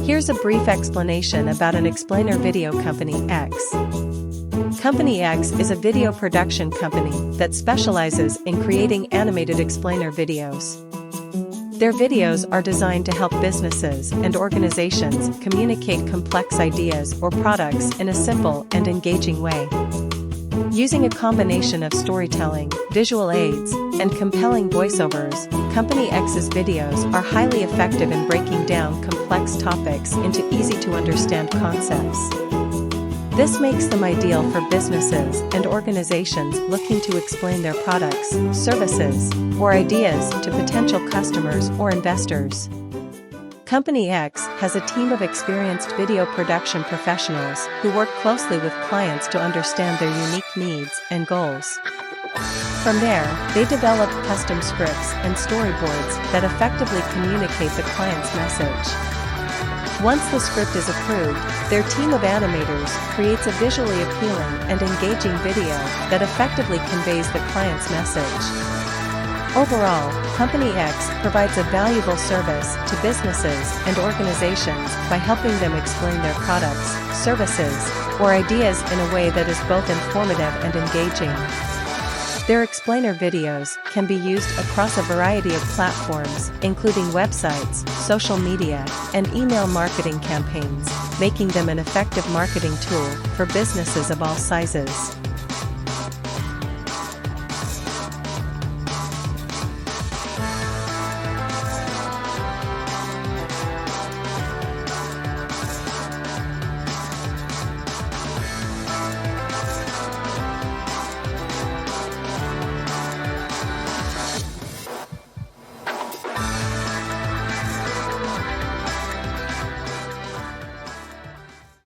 Here's a brief explanation about an explainer video company X. Company X is a video production company that specializes in creating animated explainer videos. Their videos are designed to help businesses and organizations communicate complex ideas or products in a simple and engaging way. Using a combination of storytelling, visual aids, and compelling voiceovers, Company X's videos are highly effective in breaking down complex topics into easy-to-understand concepts. This makes them ideal for businesses and organizations looking to explain their products, services, or ideas to potential customers or investors. Company X has a team of experienced video production professionals who work closely with clients to understand their unique needs and goals. From there, they develop custom scripts and storyboards that effectively communicate the client's message. Once the script is approved, their team of animators creates a visually appealing and engaging video that effectively conveys the client's message. Overall, Company X provides a valuable service to businesses and organizations by helping them explain their products, services, or ideas in a way that is both informative and engaging. Their explainer videos can be used across a variety of platforms, including websites, social media, and email marketing campaigns, making them an effective marketing tool for businesses of all sizes.